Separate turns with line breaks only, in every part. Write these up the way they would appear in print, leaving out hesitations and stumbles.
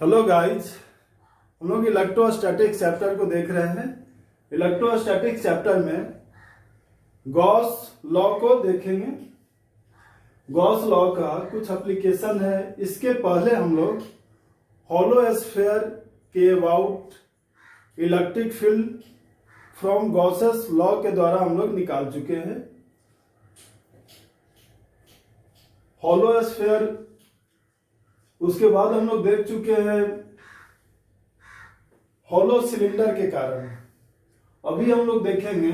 Hello guys, हम लोग electrostatic chapter को देख रहे हैं। इलेक्ट्रोस्टैटिक चैप्टर में गॉस लॉ को देखेंगे। गॉस लॉ का कुछ एप्लीकेशन है। इसके पहले हम लोग हॉलो स्फीयर के about electric field from Gauss's law के द्वारा हम लोग निकाल चुके हैं। हॉलो स्फीयर, उसके बाद हम लोग देख चुके हैं हॉलो सिलेंडर के कारण। अभी हम लोग देखेंगे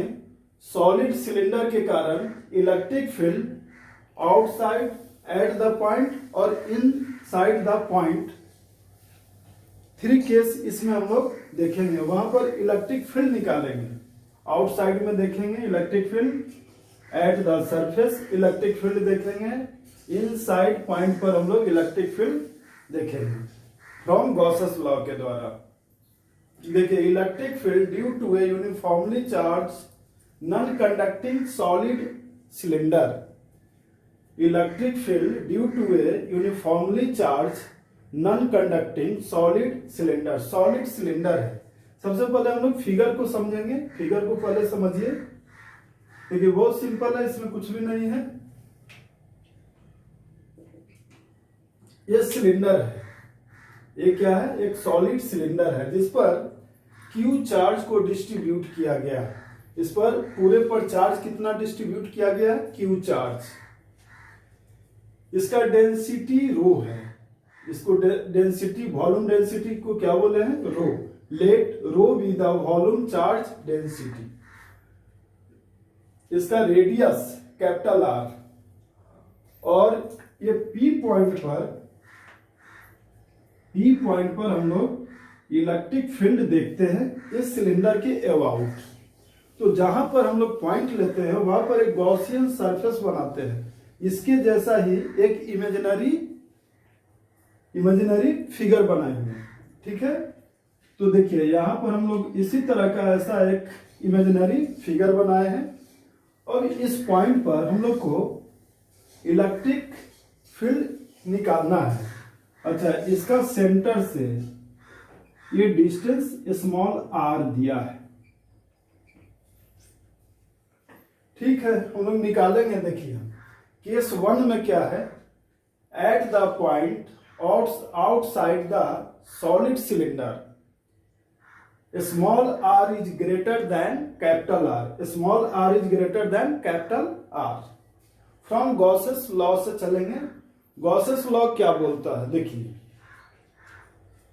सॉलिड सिलेंडर के कारण electric field outside eight the point और इनसाइड द पॉइंट। 3 केस इसमें हम लोग देखेंगे। वहां पर इलेक्ट्रिक फील्ड निकालेंगे। आउटसाइड में देखेंगे electric field, at the surface electric field देखेंगे, इनसाइड पॉइंट पर हम लोग इलेक्ट्रिक फील्ड देखेंगे फ्रॉम गॉसेस लॉ के द्वारा। देखिए, electric field due to a uniformly charge non conducting solid cylinder. Electric field due to a uniformly charge non conducting solid cylinder. Solid cylinder है। सबसे पहले हम लोग फिगर को समझेंगे। फिगर को पहले समझिए। देखिए, बहुत सिंपल है, इसमें कुछ भी नहीं है। ये सिलेंडर है। ये क्या है? एक सॉलिड सिलेंडर है जिस पर क्यू चार्ज को डिस्ट्रीब्यूट किया गया है। इस पर पूरे पर चार्ज कितना डिस्ट्रीब्यूट किया गया है? Q charge. इसका डेंसिटी रो है। इसको डेंसिटी, वॉल्यूम डेंसिटी को क्या बोले हैं? Rho. Let rho be the volume charge density. इसका रेडियस कैपिटल आर। और ये पी पॉइंट पर हम लोग इलेक्ट्रिक फील्ड देखते हैं इस सिलेंडर के अबाउट। तो जहां पर हम लोग पॉइंट लेते हैं वहां पर एक गॉसियन सरफेस बनाते हैं। इसके जैसा ही एक इमेजिनरी फिगर बनाएंगे। ठीक है, तो देखिए यहां पर हम लोग इसी तरह का ऐसा एक इमेजिनरी फिगर बनाए हैं और इस पॉइंट पर हम लोग को इलेक्ट्रिक फील्ड निकालना है। अच्छा, इसका सेंटर से ये डिस्टेंस स्मॉल आर दिया है। ठीक है, हम लोग निकालेंगे। देखिए, केस 1 में क्या है? At the point outside the solid cylinder small R is greater than capital R. Small R is greater than capital R. From Gauss's law से चलेंगे। गॉसेस लॉ क्या बोलता है? देखिए,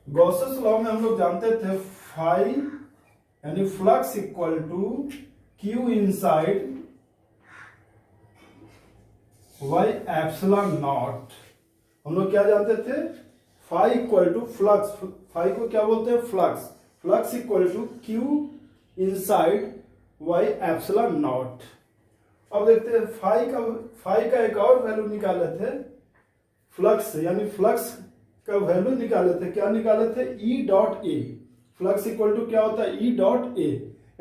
गॉसेस लॉ में हम लोग जानते थे फाई यानी flux equal to Q inside by epsilon naught. हम लोग क्या जानते थे? Phi equal to flux. Phi को क्या बोलते हैं? Flux. Flux equal to Q inside by epsilon naught. अब देखते हैं फाई का एक और वैल्यू निकाले थे। फ्लक्स यानी फ्लक्स का वैल्यू निकाले थे। क्या निकाले थे? E dot A. Flux equal to क्या होता है? ई डॉट ए,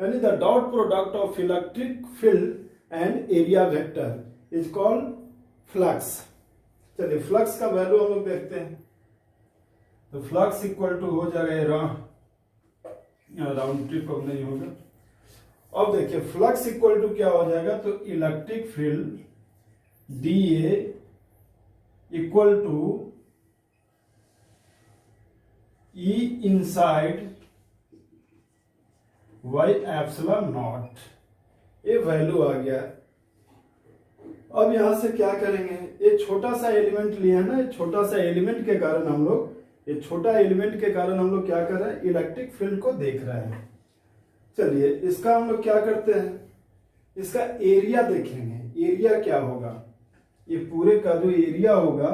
यानी the dot product of electric field and area vector is called flux. चलिए, फ्लक्स का वैल्यू हम लोग देखते हैं। तो फ्लक्स इक्वल टू हो जाएगा, राउंड ट्रिप अब नहीं होगा। अब देखिए, फ्लक्स इक्वल टू क्या हो जाएगा? तो electric field D A equal to E inside by epsilon naught. ये वैल्यू आ गया। अब यहां से क्या करेंगे? ये छोटा सा एलिमेंट लिया है ना, ये छोटा सा एलिमेंट के कारण हम लोग क्या कर रहे हैं? इलेक्ट्रिक फील्ड को देख रहे हैं। चलिए, इसका हम लोग क्या करते हैं? इसका एरिया देखेंगे। एरिया क्या होगा? ये पूरे का जो एरिया होगा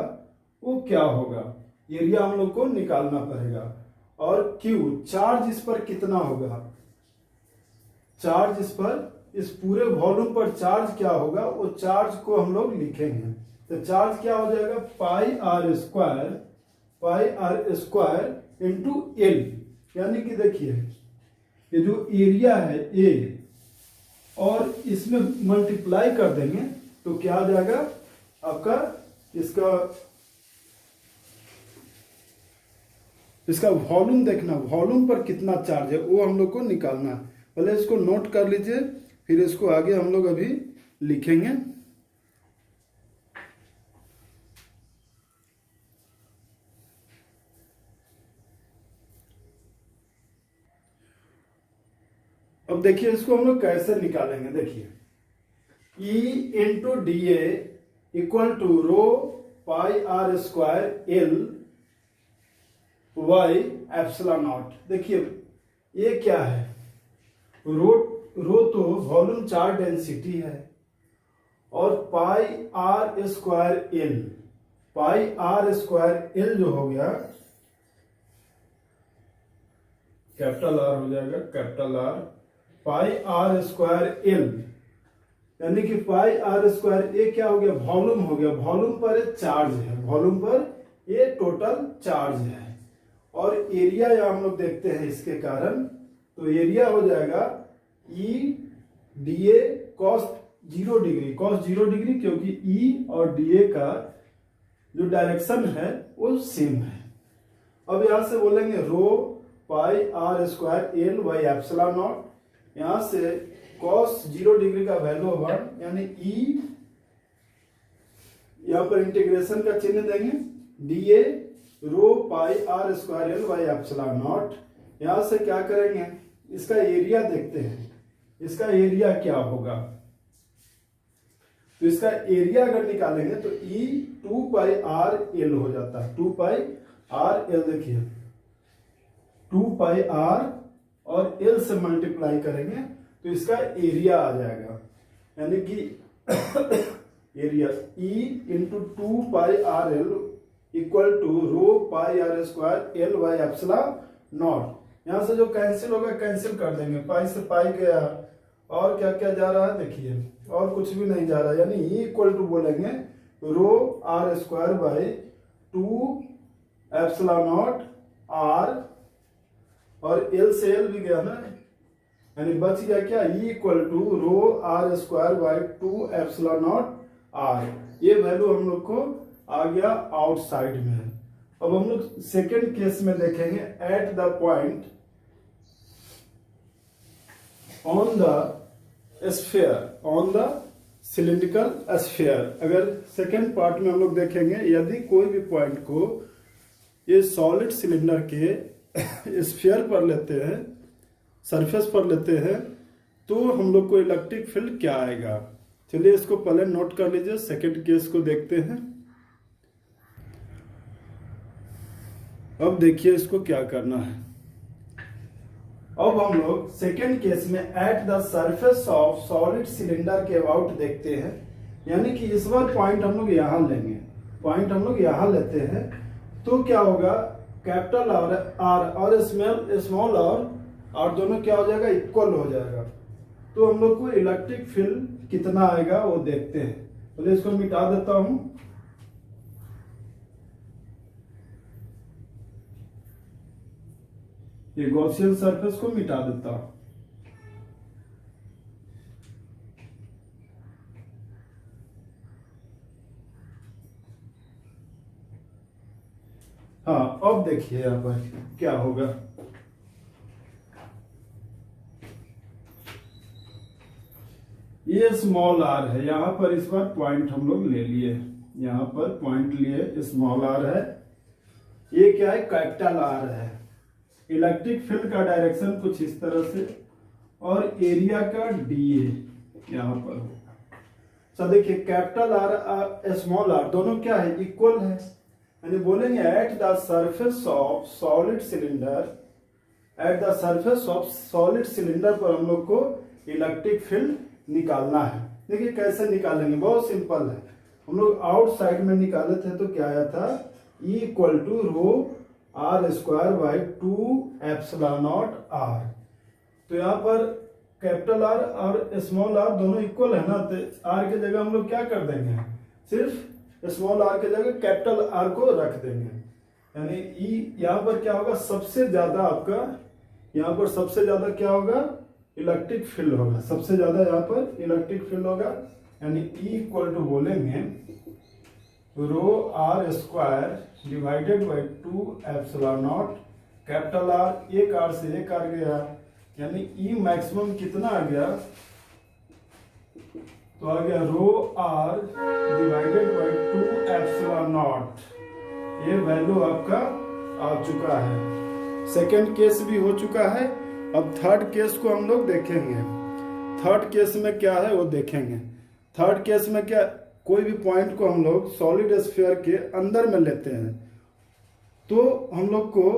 वो क्या होगा? एरिया हम लोग को निकालना पड़ेगा। और क्यू, चार्ज इस पर कितना होगा? चार्ज इस पर, इस पूरे वॉल्यूम पर चार्ज क्या होगा? वो चार्ज को हम लोग लिखेंगे। तो चार्ज क्या हो जाएगा? पाई आर स्क्वायर इंटू एल। यानी कि देखिए, ये जो एरिया है ए और इसमें मल्टीप्लाई कर देंगे तो क्या आ जाएगा आपका? इसका इसका वॉल्यूम देखना, वॉल्यूम पर कितना चार्ज है वो हम लोग को निकालना है। पहले इसको नोट कर लीजिए, फिर इसको आगे हम लोग अभी लिखेंगे। अब देखिए इसको हम लोग कैसे निकालेंगे। देखिए E into D equal to rho pi are square L by epsilon naught. देखिए ये क्या है, रो तो वॉल्यूम चार्ज डेंसिटी है, और pi are square l, pi are square l जो हो गया कैपिटल आर हो जाएगा, capital R pi are square l, यानी कि पाई आर स्क्वायर ये क्या हो गया, वॉल्यूम हो गया। वॉल्यूम पर ये चार्ज है, वॉल्यूम पर ये टोटल चार्ज है। और एरिया या हम लोग देखते हैं इसके कारण, तो एरिया हो जाएगा ई d A cos 0 degree, cos 0 degree, क्योंकि ई और डी ए का जो डायरेक्शन है वो सेम है। अब यहां से बोलेंगे rho pi are square L by epsilon naught, यहां से कॉस 0 डिग्री का वैल्यू 1, यानी ई, यहां पर इंटीग्रेशन का चिन्ह देंगे, D A rho pi are square L by epsilon naught. यहां से क्या करेंगे, इसका एरिया देखते हैं, इसका एरिया क्या होगा। तो इसका एरिया अगर निकालेंगे तो ई 2 पाई आर एल हो जाता है, 2 पाई आर एल। देखिए 2 पाई आर और एल से मल्टीप्लाई करेंगे तो इसका एरिया आ जाएगा, यानी कि area E into 2 pi R L equal to rho pi are square L by epsilon naught. यहां से जो कैंसिल होगा कैंसिल कर देंगे, पाई से पाई गया, और क्या क्या जा रहा है देखिए, और कुछ भी नहीं जा रहा है, यानी ई इक्वल टू बोलेंगे rho are square by 2 epsilon naught r, और एल से एल भी गया ना, यानी बच गया क्या, E equal to rho are square by 2 epsilon naught r. ये वैल्यू हम लोग को आ गया आउटसाइड में। अब हम लोग सेकेंड केस में देखेंगे, eight the point on the sphere, on the cylindrical sphere. अगर सेकेंड पार्ट में हम लोग देखेंगे, यदि कोई भी पॉइंट को ये सॉलिड सिलेंडर के स्फीयर पर लेते हैं, सरफेस पर लेते हैं, तो हम लोग को इलेक्ट्रिक फील्ड क्या आएगा। चलिए इसको पहले नोट कर लीजिए, सेकेंड केस को देखते हैं। अब देखिए इसको क्या करना है। अब हम लोग सेकेंड केस में eight the surface of solid cylinder के अबाउट देखते हैं, यानी कि इस बार पॉइंट हम लोग यहां लेंगे, पॉइंट हम लोग यहां लेते हैं, तो क्या होगा, कैपिटल आर और स्मॉल और दोनों क्या हो जाएगा, इक्वल हो जाएगा। तो हम लोग को इलेक्ट्रिक फील्ड कितना आएगा वो देखते हैं। पहले इसको मिटा देता हूं। ये गॉसियन सरफेस को मिटा देता हूं। हाँ, अब देखिए यहां पर क्या होगा। ये स्मॉल आर है, यहां पर इस बार पॉइंट हम लोग ले लिए, यहां पर पॉइंट लिए, स्मॉल आर है, ये क्या है, कैपिटल आर है। इलेक्ट्रिक फील्ड का डायरेक्शन कुछ इस तरह से, और एरिया का डी ए यहां पर होगा। तो देखिए कैपिटल आर स्मॉल आर दोनों क्या है, इक्वल है, यानी बोलेंगे eight the surface of solid cylinder, eight the surface of solid cylinder पर हम लोग को इलेक्ट्रिक फील्ड निकालना है। देखिए कैसे निकालेंगे, बहुत सिंपल है। हम लोग आउटसाइड में निकाले थे तो क्या आया था, E equal to rho are square by 2 epsilon naught R. तो यहाँ पर कैपिटल आर और स्मॉल आर दोनों इक्वल है ना, तो आर की जगह हम लोग क्या कर देंगे, सिर्फ स्मॉल आर की जगह कैपिटल आर को रख देंगे, यानी ई यहाँ पर क्या होगा, सबसे ज्यादा आपका यहाँ पर सबसे ज्यादा क्या होगा, इलेक्ट्रिक फील्ड होगा, सबसे ज्यादा यहाँ पर इलेक्ट्रिक फील्ड होगा, यानी ई इक्वल टू बोलेंगे rho are square divided by 2 epsilon naught capital R, एक आर से एक आर गया, यानी ई मैक्सिमम कितना आ गया, तो आ गया rho r divided by 2 epsilon naught. ये वैल्यू आपका आ चुका है। सेकेंड केस भी हो चुका है। अब थर्ड केस को हम लोग देखेंगे। थर्ड केस में क्या है वो देखेंगे। थर्ड केस में क्या, कोई भी पॉइंट को हम लोग सॉलिड स्फीयर के अंदर में लेते हैं तो हम लोग को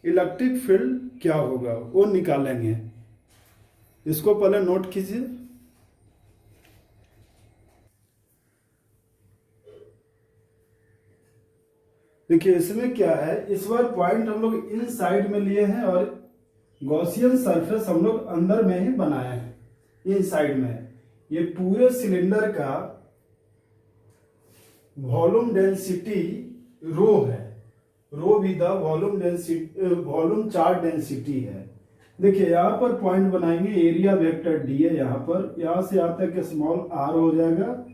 इलेक्ट्रिक फील्ड क्या होगा वो निकालेंगे। इसको पहले नोट कीजिए। देखिए इसमें क्या है, इस बार पॉइंट हम लोग इन साइड में लिए हैं और गॉसियन सरफेस हम लोग अंदर में ही बनाए हैं इन साइड में। ये पूरे सिलेंडर का वॉल्यूम डेंसिटी रो है, रो भी the volume density, volume charge density है। देखिए यहाँ पर पॉइंट बनाएंगे, एरिया वेक्टर डी है, यहाँ पर यहाँ से यहाँ तक स्मॉल आर हो जाएगा।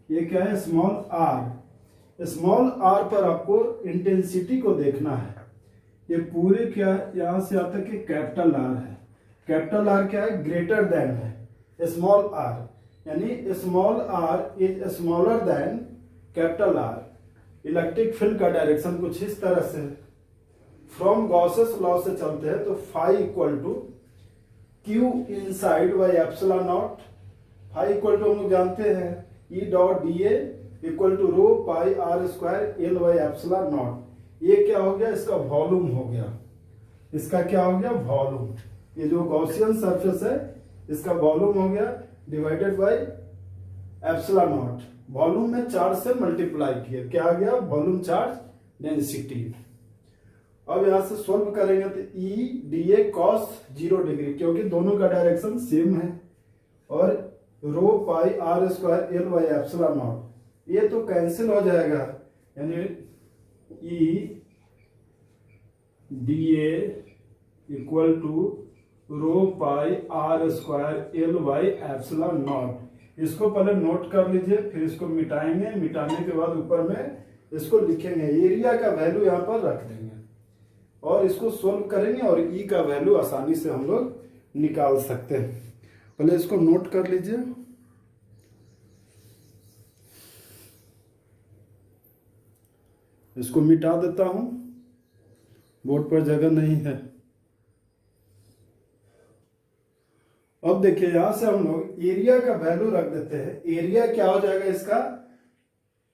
ये क्या है, स्मॉल आर। स्मॉल आर पर आपको इंटेंसिटी को देखना है। ये पूरे क्या है, यहाँ से यहाँ तक कैपिटल आर है। कैपिटल आर क्या है, ग्रेटर देन है स्मॉल आर, यानी small R is smaller than capital R. Electric field का डायरेक्शन कुछ इस तरह से, फ्रॉम गॉसेस लॉ से चलते हैं तो phi equal to Q inside by epsilon naught. Phi equal to हम लोग जानते हैं E dot D A equal to rho pi are square L by epsilon naught. ये क्या हो गया, इसका वॉल्यूम हो गया। इसका क्या हो गया, वॉल्यूम। ये जो गॉसियन सरफेस है इसका वॉल्यूम हो गया divided by epsilon not. Volume में चार्ज से मल्टीप्लाई किया, क्या आ गया, वॉल्यूम चार्ज डेंसिटी। अब यहां से सॉल्व करेंगे तो E d A cos 0 degree, क्योंकि दोनों का डायरेक्शन सेम है, और rho pi are square L by epsilon naught. ये तो कैंसिल हो जाएगा, यानी E d A equal to rho pi are square L by epsilon naught. इसको पहले नोट कर लीजिए, फिर इसको मिटाएंगे। मिटाने के बाद ऊपर में इसको लिखेंगे, एरिया का वैल्यू यहाँ पर रख देंगे और इसको सोल्व करेंगे और ई का वैल्यू आसानी से हम लोग निकाल सकते हैं। पहले इसको नोट कर लीजिए। इसको मिटा देता हूं, बोर्ड पर जगह नहीं है। अब देखिए यहां से हम लोग एरिया का वैल्यू रख देते हैं। एरिया क्या हो जाएगा इसका,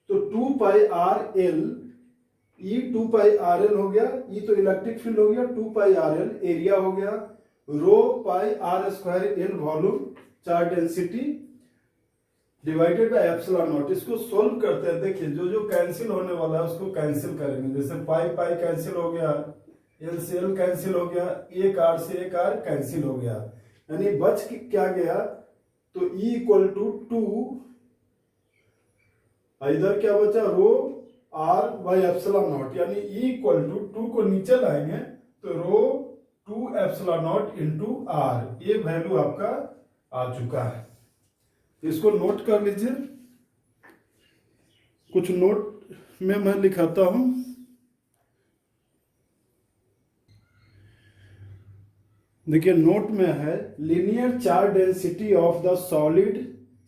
तो 2 पाई आर एल, ई 2 पाई आर एल हो गया, ई तो इलेक्ट्रिक फील्ड हो गया, 2 पाई आर एल एरिया हो गया, rho pi are square l volume charge density divided by epsilon naught. इसको सोल्व करते हैं। देखिए जो जो कैंसिल होने वाला है उसको कैंसिल करेंगे। जैसे पाई पाई कैंसिल हो गया, एल से एल कैंसिल हो गया, एक आर से एक आर कैंसिल हो गया, यानी बच क्या गया, तो ई इक्वल टू 2, इधर क्या बचा, रो आर बाई एप्सिलॉन नॉट, यानी ई इक्वल टू 2 को नीचे लाएंगे तो रो 2 एप्सिलॉन नॉट इंटू आर। ये वैल्यू आपका आ चुका है। इसको नोट कर लीजिए। कुछ नोट में मैं लिखाता हूं। देखिए नोट में है, linear charge density of the solid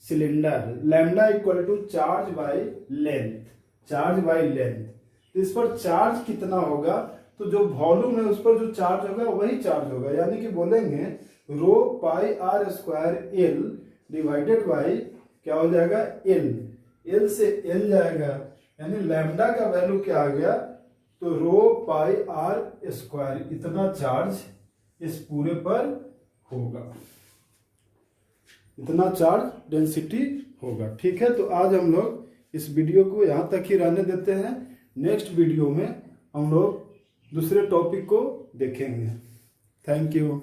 cylinder lambda equal to charge by length. Charge by length, इस पर चार्ज कितना होगा, तो जो वॉल्यूम है उस पर जो चार्ज होगा वही चार्ज होगा, यानी कि बोलेंगे rho pi are square l divided by क्या हो जाएगा, एल। एल से एल जाएगा, यानी लैम्डा का वैल्यू क्या आ गया, तो रो पाई आर स्क्वायर, इतना चार्ज इस पूरे पर होगा, इतना चार्ज डेंसिटी होगा। ठीक है, तो आज हम लोग इस वीडियो को यहाँ तक ही रहने देते हैं। नेक्स्ट वीडियो में हम लोग दूसरे टॉपिक को देखेंगे। Thank you.